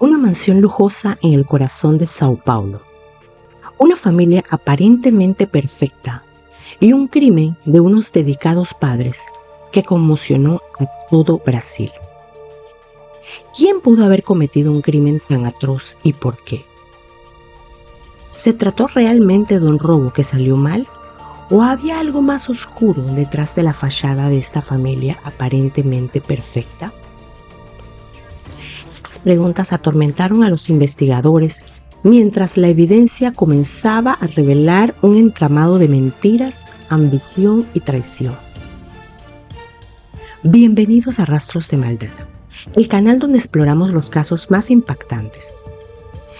Una mansión lujosa en el corazón de Sao Paulo. Una familia aparentemente perfecta y un crimen de unos dedicados padres que conmocionó a todo Brasil. ¿Quién pudo haber cometido un crimen tan atroz y por qué? ¿Se trató realmente de un robo que salió mal? ¿O había algo más oscuro detrás de la fachada de esta familia aparentemente perfecta? Estas preguntas atormentaron a los investigadores mientras la evidencia comenzaba a revelar un entramado de mentiras, ambición y traición. Bienvenidos a Rastros de Maldad, el canal donde exploramos los casos más impactantes.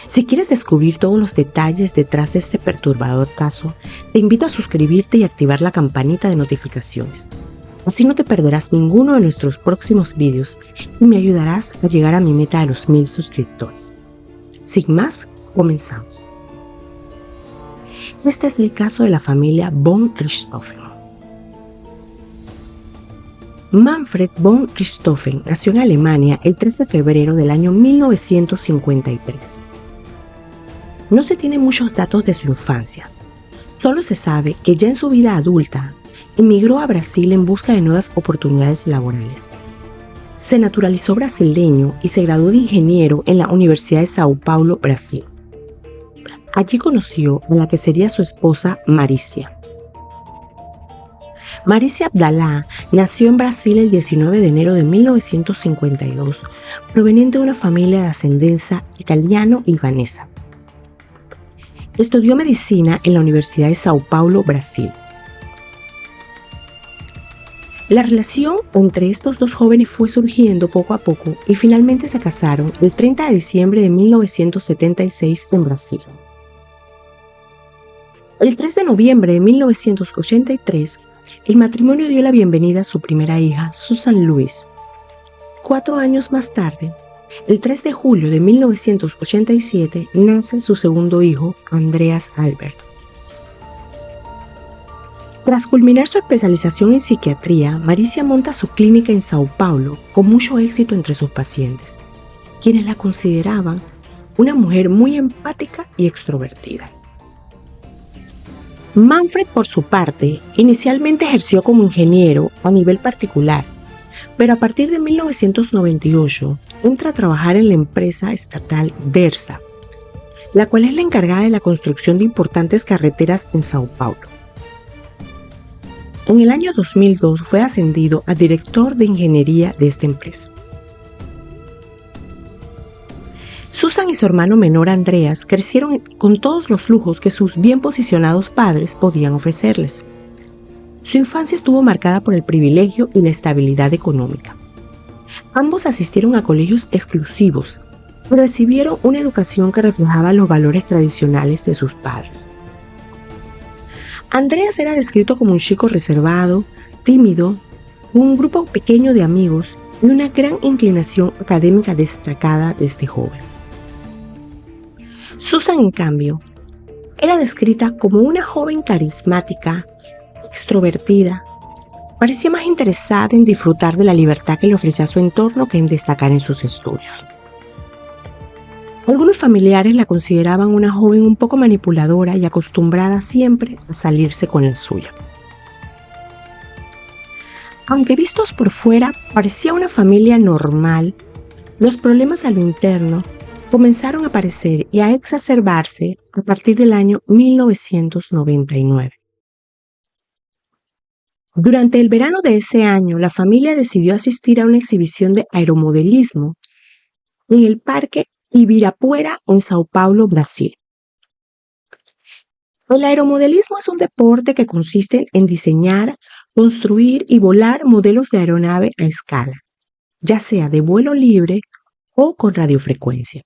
Si quieres descubrir todos los detalles detrás de este perturbador caso, te invito a suscribirte y activar la campanita de notificaciones. Así no te perderás ninguno de nuestros próximos vídeos y me ayudarás a llegar a mi meta de los 1000 suscriptores. Sin más, comenzamos. Este es el caso de la familia von Richthofen. Manfred von Richthofen nació en Alemania el 3 de febrero del año 1953. No se tienen muchos datos de su infancia. Solo se sabe que ya en su vida adulta emigró a Brasil en busca de nuevas oportunidades laborales. Se naturalizó brasileño y se graduó de ingeniero en la Universidad de Sao Paulo, Brasil. Allí conoció a la que sería su esposa Maricia. Maricia Abdalá nació en Brasil el 19 de enero de 1952, proveniente de una familia de ascendencia italiano-libanesa. Estudió medicina en la Universidad de Sao Paulo, Brasil. La relación entre estos dos jóvenes fue surgiendo poco a poco y finalmente se casaron el 30 de diciembre de 1976 en Brasil. El 3 de noviembre de 1983, el matrimonio dio la bienvenida a su primera hija, Susan Louise. 4 años más tarde, el 3 de julio de 1987, nace su segundo hijo, Andreas Albert. Tras culminar su especialización en psiquiatría, Maricia monta su clínica en Sao Paulo con mucho éxito entre sus pacientes, quienes la consideraban una mujer muy empática y extrovertida. Manfred, por su parte, inicialmente ejerció como ingeniero a nivel particular, pero a partir de 1998 entra a trabajar en la empresa estatal Dersa, la cual es la encargada de la construcción de importantes carreteras en Sao Paulo. En el año 2002 fue ascendido a director de ingeniería de esta empresa. Susan y su hermano menor Andreas crecieron con todos los lujos que sus bien posicionados padres podían ofrecerles. Su infancia estuvo marcada por el privilegio y la estabilidad económica. Ambos asistieron a colegios exclusivos, pero recibieron una educación que reflejaba los valores tradicionales de sus padres. Andreas era descrito como un chico reservado, tímido, con un grupo pequeño de amigos y una gran inclinación académica destacada desde joven. Susan, en cambio, era descrita como una joven carismática, extrovertida. Parecía más interesada en disfrutar de la libertad que le ofrecía su entorno que en destacar en sus estudios. Algunos familiares la consideraban una joven un poco manipuladora y acostumbrada siempre a salirse con la suya. Aunque vistos por fuera parecía una familia normal, los problemas a lo interno comenzaron a aparecer y a exacerbarse a partir del año 1999. Durante el verano de ese año, la familia decidió asistir a una exhibición de aeromodelismo en el Parque Ibirapuera en Sao Paulo, Brasil. El aeromodelismo es un deporte que consiste en diseñar, construir y volar modelos de aeronave a escala, ya sea de vuelo libre o con radiofrecuencia.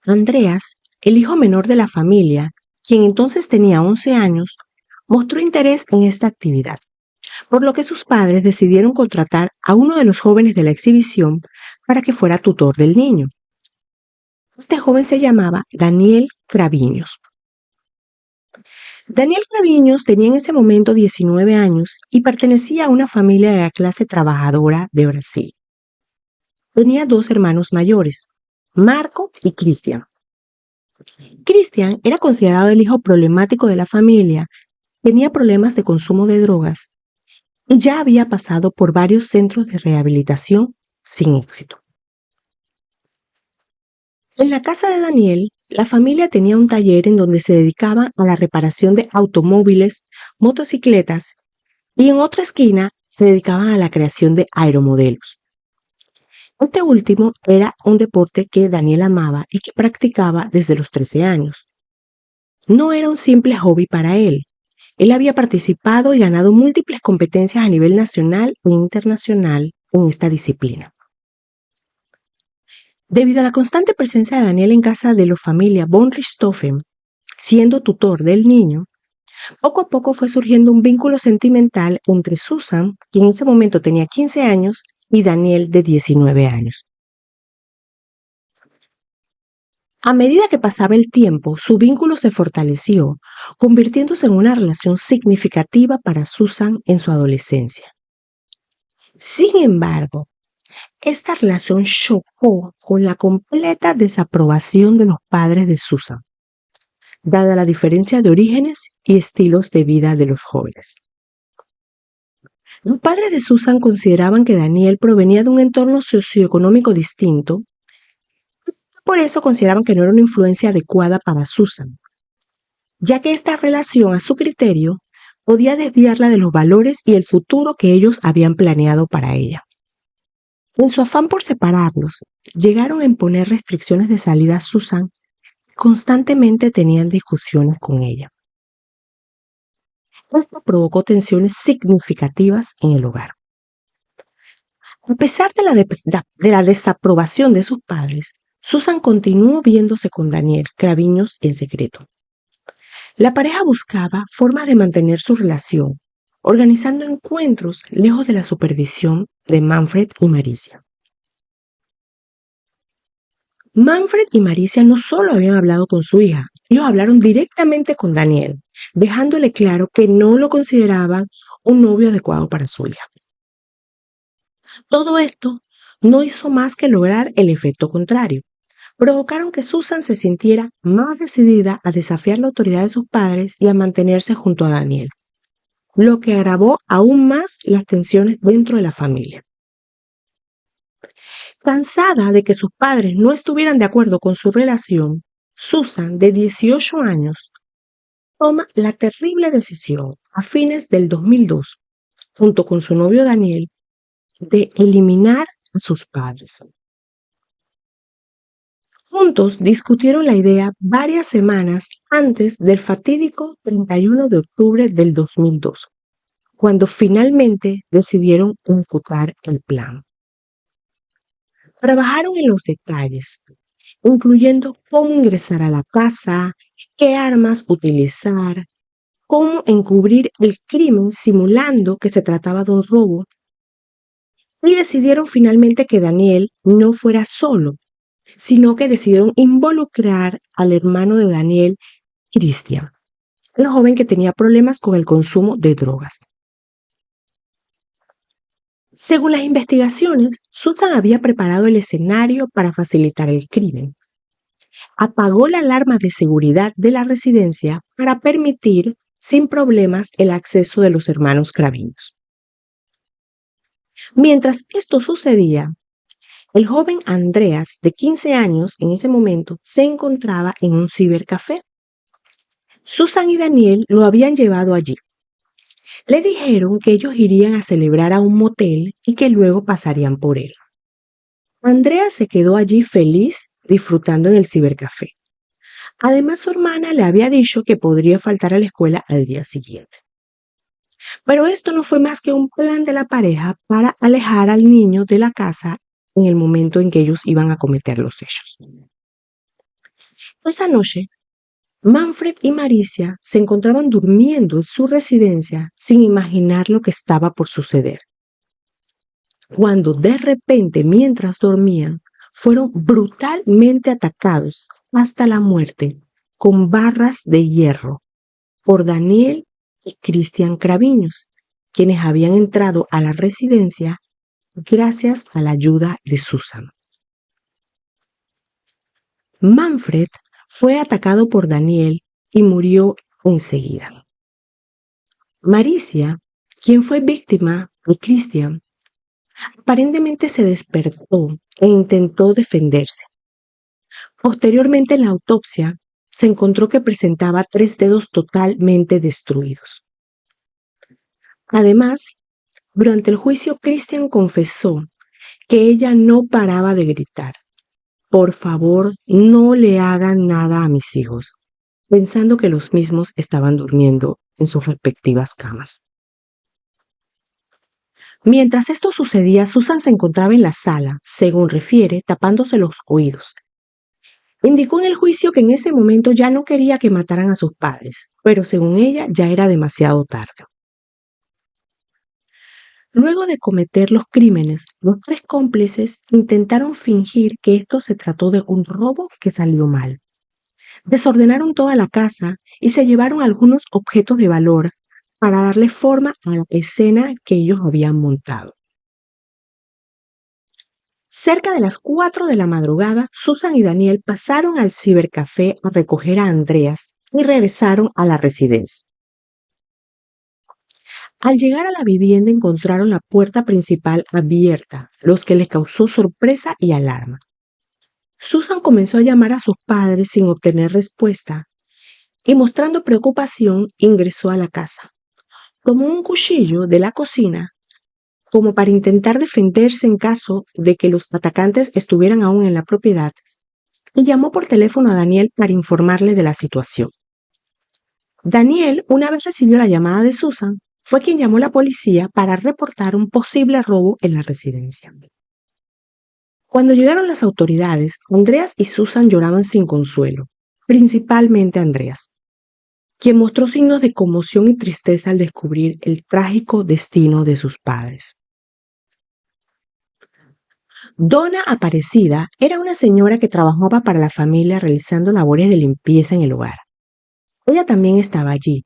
Andreas, el hijo menor de la familia, quien entonces tenía 11 años, mostró interés en esta actividad, por lo que sus padres decidieron contratar a uno de los jóvenes de la exhibición para que fuera tutor del niño. Este joven se llamaba Daniel Cravinhos. Daniel Cravinhos tenía en ese momento 19 años y pertenecía a una familia de la clase trabajadora de Brasil. tenía dos hermanos mayores, Marco y Cristian. Cristian era considerado el hijo problemático de la familia, tenía problemas de consumo de drogas y ya había pasado por varios centros de rehabilitación sin éxito. En la casa de Daniel, la familia tenía un taller en donde se dedicaba a la reparación de automóviles, motocicletas y en otra esquina se dedicaban a la creación de aeromodelos. Este último era un deporte que Daniel amaba y que practicaba desde los 13 años. No era un simple hobby para él. Él había participado y ganado múltiples competencias a nivel nacional e internacional en esta disciplina. Debido a la constante presencia de Daniel en casa de la familia von Richthofen, siendo tutor del niño, poco a poco fue surgiendo un vínculo sentimental entre Susan, quien en ese momento tenía 15 años, y Daniel, de 19 años. A medida que pasaba el tiempo, su vínculo se fortaleció, convirtiéndose en una relación significativa para Susan en su adolescencia. Sin embargo, esta relación chocó con la completa desaprobación de los padres de Susan, dada la diferencia de orígenes y estilos de vida de los jóvenes. Los padres de Susan consideraban que Daniel provenía de un entorno socioeconómico distinto, por eso consideraban que no era una influencia adecuada para Susan, ya que esta relación, a su criterio, podía desviarla de los valores y el futuro que ellos habían planeado para ella. En su afán por separarlos, llegaron a imponer restricciones de salida a Susan y constantemente tenían discusiones con ella. Esto provocó tensiones significativas en el hogar. A pesar de la desaprobación de sus padres, Susan continuó viéndose con Daniel Craviños en secreto. La pareja buscaba formas de mantener su relación, organizando encuentros lejos de la supervisión de Manfred y Maricia. Manfred y Maricia no solo habían hablado con su hija, ellos hablaron directamente con Daniel, dejándole claro que no lo consideraban un novio adecuado para su hija. Todo esto no hizo más que lograr el efecto contrario. Provocaron que Susan se sintiera más decidida a desafiar la autoridad de sus padres y a mantenerse junto a Daniel, lo que agravó aún más las tensiones dentro de la familia. Cansada de que sus padres no estuvieran de acuerdo con su relación, Susan, de 18 años, toma la terrible decisión a fines del 2002, junto con su novio Daniel, de eliminar a sus padres. Juntos discutieron la idea varias semanas antes del fatídico 31 de octubre del 2002, cuando finalmente decidieron ejecutar el plan. Trabajaron en los detalles, incluyendo cómo ingresar a la casa, qué armas utilizar, cómo encubrir el crimen simulando que se trataba de un robo, y decidieron finalmente que Daniel no fuera solo, sino que decidieron involucrar al hermano de Daniel, Cristian, el joven que tenía problemas con el consumo de drogas. Según las investigaciones, Susan había preparado el escenario para facilitar el crimen. Apagó la alarma de seguridad de la residencia para permitir sin problemas el acceso de los hermanos Craviños. Mientras esto sucedía, el joven Andreas, de 15 años en ese momento, se encontraba en un cibercafé. Susan y Daniel lo habían llevado allí. Le dijeron que ellos irían a celebrar a un motel y que luego pasarían por él. Andreas se quedó allí feliz, disfrutando en el cibercafé. Además, su hermana le había dicho que podría faltar a la escuela al día siguiente. Pero esto no fue más que un plan de la pareja para alejar al niño de la casa en el momento en que ellos iban a cometer los hechos. Esa noche, Manfred y Maricia se encontraban durmiendo en su residencia sin imaginar lo que estaba por suceder, cuando de repente, mientras dormían, fueron brutalmente atacados hasta la muerte con barras de hierro por Daniel y Cristian Craviños, quienes habían entrado a la residencia gracias a la ayuda de Susan. Manfred fue atacado por Daniel y murió enseguida. Maricia, quien fue víctima de Christian, aparentemente se despertó e intentó defenderse. Posteriormente, en la autopsia, se encontró que presentaba 3 dedos totalmente destruidos. Además, durante el juicio, Christian confesó que ella no paraba de gritar: "Por favor, no le hagan nada a mis hijos", pensando que los mismos estaban durmiendo en sus respectivas camas. Mientras esto sucedía, Susan se encontraba en la sala, según refiere, tapándose los oídos. Indicó en el juicio que en ese momento ya no quería que mataran a sus padres, pero según ella ya era demasiado tarde. Luego de cometer los crímenes, los 3 cómplices intentaron fingir que esto se trató de un robo que salió mal. Desordenaron toda la casa y se llevaron algunos objetos de valor para darle forma a la escena que ellos habían montado. Cerca de las 4 de la madrugada, Susan y Daniel pasaron al cibercafé a recoger a Andreas y regresaron a la residencia. Al llegar a la vivienda encontraron la puerta principal abierta, lo que les causó sorpresa y alarma. Susan comenzó a llamar a sus padres sin obtener respuesta y, mostrando preocupación, ingresó a la casa. Tomó un cuchillo de la cocina como para intentar defenderse en caso de que los atacantes estuvieran aún en la propiedad, y llamó por teléfono a Daniel para informarle de la situación. Daniel, una vez recibió la llamada de Susan, fue quien llamó a la policía para reportar un posible robo en la residencia. Cuando llegaron las autoridades, Andreas y Susan lloraban sin consuelo, principalmente Andreas, quien mostró signos de conmoción y tristeza al descubrir el trágico destino de sus padres. Donna Aparecida era una señora que trabajaba para la familia realizando labores de limpieza en el hogar. Ella también estaba allí,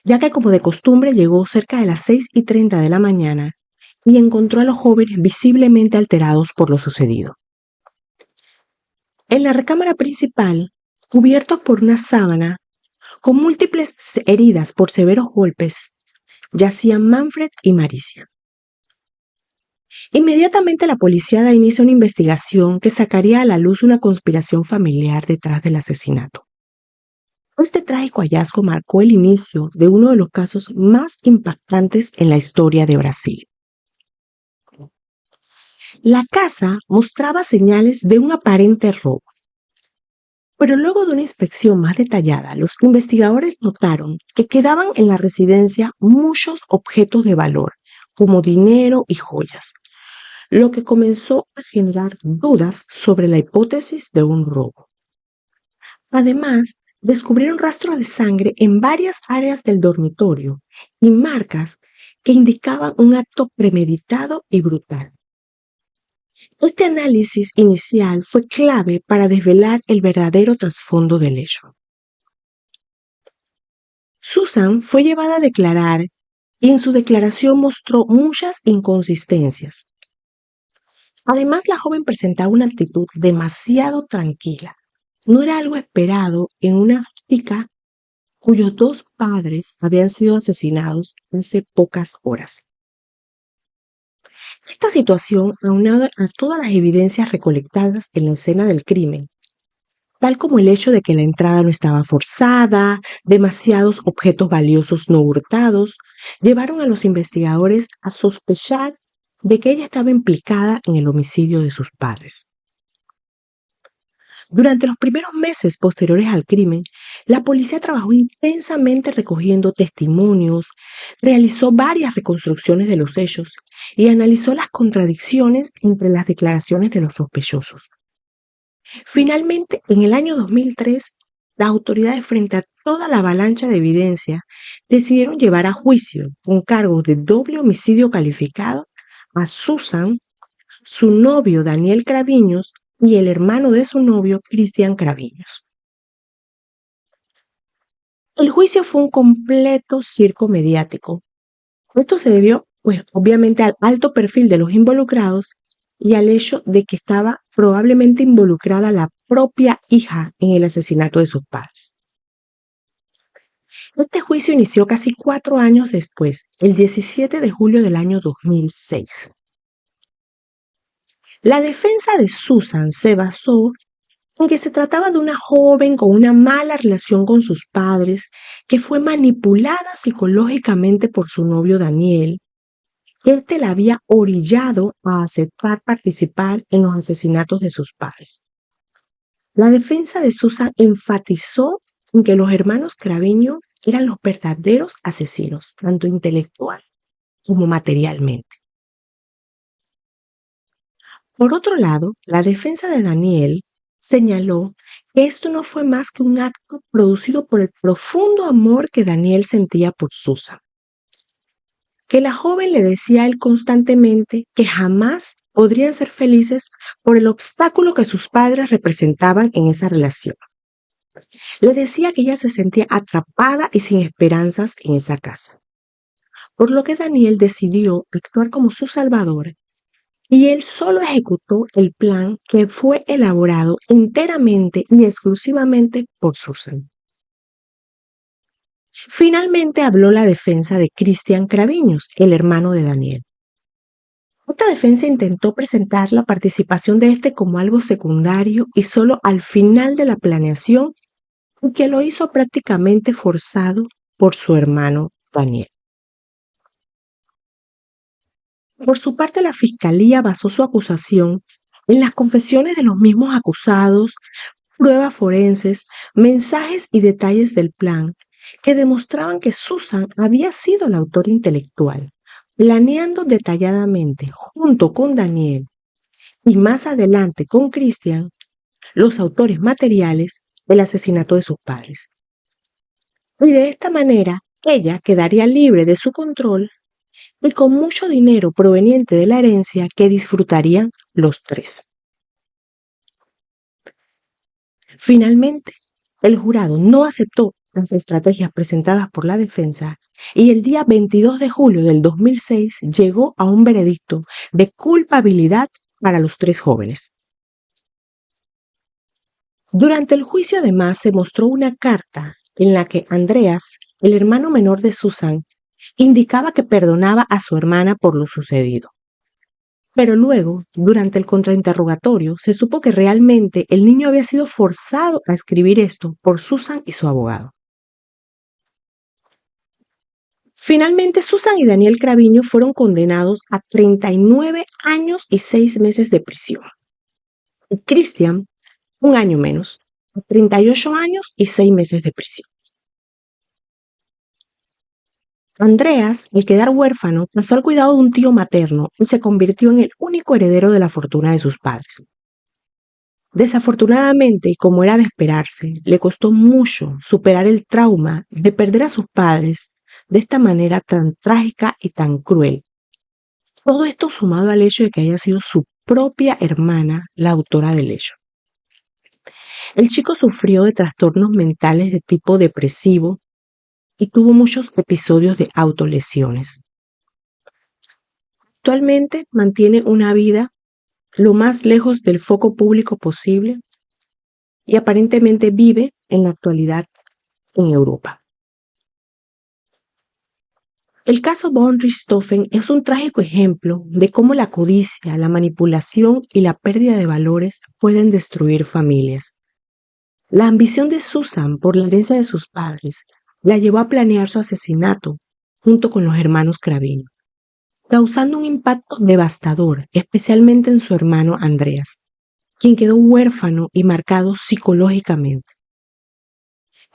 ya que como de costumbre llegó cerca de las 6:30 de la mañana y encontró a los jóvenes visiblemente alterados por lo sucedido. En la recámara principal, cubiertos por una sábana, con múltiples heridas por severos golpes, yacían Manfred y Maricia. Inmediatamente la policía da inicio a una investigación que sacaría a la luz una conspiración familiar detrás del asesinato. Este trágico hallazgo marcó el inicio de uno de los casos más impactantes en la historia de Brasil. La casa mostraba señales de un aparente robo, pero luego de una inspección más detallada, los investigadores notaron que quedaban en la residencia muchos objetos de valor, como dinero y joyas, lo que comenzó a generar dudas sobre la hipótesis de un robo. Además, descubrieron rastros de sangre en varias áreas del dormitorio y marcas que indicaban un acto premeditado y brutal. Este análisis inicial fue clave para desvelar el verdadero trasfondo del hecho. Susan fue llevada a declarar y en su declaración mostró muchas inconsistencias. Además, la joven presentaba una actitud demasiado tranquila. No era algo esperado en una chica cuyos 2 padres habían sido asesinados hace pocas horas. Esta situación, aunada a todas las evidencias recolectadas en la escena del crimen, tal como el hecho de que la entrada no estaba forzada, demasiados objetos valiosos no hurtados, llevaron a los investigadores a sospechar de que ella estaba implicada en el homicidio de sus padres. Durante los primeros meses posteriores al crimen, la policía trabajó intensamente recogiendo testimonios, realizó varias reconstrucciones de los hechos y analizó las contradicciones entre las declaraciones de los sospechosos. Finalmente, en el año 2003, las autoridades, frente a toda la avalancha de evidencia, decidieron llevar a juicio con cargos de doble homicidio calificado a Susan, su novio Daniel Craviños y el hermano de su novio, Cristian Craviños. El juicio fue un completo circo mediático. Esto se debió pues obviamente al alto perfil de los involucrados y al hecho de que estaba probablemente involucrada la propia hija en el asesinato de sus padres. Este juicio inició casi 4 años después, el 17 de julio del año 2006. La defensa de Susan se basó en que se trataba de una joven con una mala relación con sus padres, que fue manipulada psicológicamente por su novio Daniel. Este la había orillado a aceptar participar en los asesinatos de sus padres. La defensa de Susan enfatizó en que los hermanos Craviño eran los verdaderos asesinos, tanto intelectual como materialmente. Por otro lado, la defensa de Daniel señaló que esto no fue más que un acto producido por el profundo amor que Daniel sentía por Susan, que la joven le decía a él constantemente que jamás podrían ser felices por el obstáculo que sus padres representaban en esa relación. Le decía que ella se sentía atrapada y sin esperanzas en esa casa, por lo que Daniel decidió actuar como su salvador y él solo ejecutó el plan que fue elaborado enteramente y exclusivamente por Susan. Finalmente habló la defensa de Cristian Craviños, el hermano de Daniel. Esta defensa intentó presentar la participación de este como algo secundario y solo al final de la planeación, y que lo hizo prácticamente forzado por su hermano Daniel. Por su parte, la fiscalía basó su acusación en las confesiones de los mismos acusados, pruebas forenses, mensajes y detalles del plan que demostraban que Susan había sido la autora intelectual, planeando detalladamente junto con Daniel y más adelante con Cristian los autores materiales del asesinato de sus padres. Y de esta manera, ella quedaría libre de su control y con mucho dinero proveniente de la herencia que disfrutarían los tres. Finalmente, el jurado no aceptó las estrategias presentadas por la defensa y el día 22 de julio del 2006 llegó a un veredicto de culpabilidad para los tres jóvenes. Durante el juicio, además, se mostró una carta en la que Andreas, el hermano menor de Susan, indicaba que perdonaba a su hermana por lo sucedido. Pero luego, durante el contrainterrogatorio, se supo que realmente el niño había sido forzado a escribir esto por Susan y su abogado. Finalmente, Susan y Daniel Craviño fueron condenados a 39 años y 6 meses de prisión. Y Cristian, un año menos, a 38 años y 6 meses de prisión. Andreas, al quedar huérfano, pasó al cuidado de un tío materno y se convirtió en el único heredero de la fortuna de sus padres. Desafortunadamente, y como era de esperarse, le costó mucho superar el trauma de perder a sus padres de esta manera tan trágica y tan cruel. Todo esto sumado al hecho de que haya sido su propia hermana la autora del hecho. El chico sufrió de trastornos mentales de tipo depresivo y tuvo muchos episodios de autolesiones. Actualmente mantiene una vida lo más lejos del foco público posible y aparentemente vive en la actualidad en Europa. El caso von Richthofen es un trágico ejemplo de cómo la codicia, la manipulación y la pérdida de valores pueden destruir familias. La ambición de Susan por la herencia de sus padres la llevó a planear su asesinato junto con los hermanos Craviño, causando un impacto devastador, especialmente en su hermano Andreas, quien quedó huérfano y marcado psicológicamente.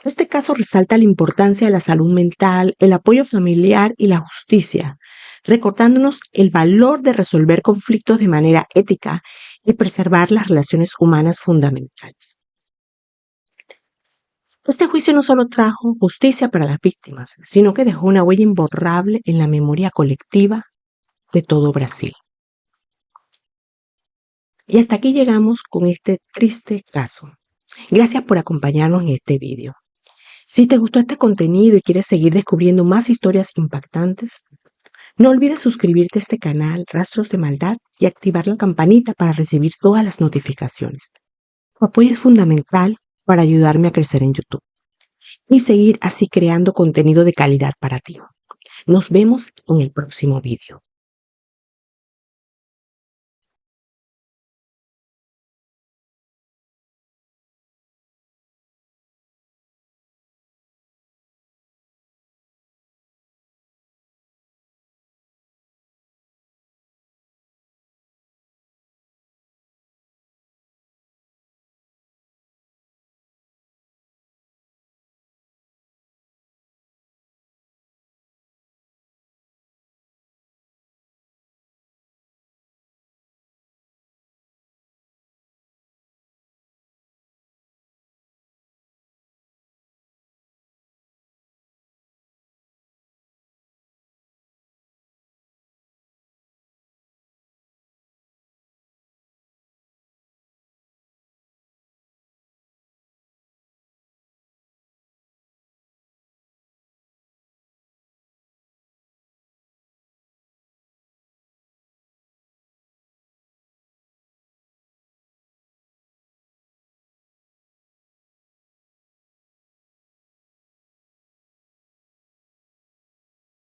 Este caso resalta la importancia de la salud mental, el apoyo familiar y la justicia, recordándonos el valor de resolver conflictos de manera ética y preservar las relaciones humanas fundamentales. Este juicio no solo trajo justicia para las víctimas, sino que dejó una huella imborrable en la memoria colectiva de todo Brasil. Y hasta aquí llegamos con este triste caso. Gracias por acompañarnos en este video. Si te gustó este contenido y quieres seguir descubriendo más historias impactantes, No olvides suscribirte a este canal Rastros de Maldad y activar la campanita para recibir todas las notificaciones. Tu apoyo es fundamental para ayudarme a crecer en YouTube y seguir así creando contenido de calidad para ti. Nos vemos en el próximo vídeo.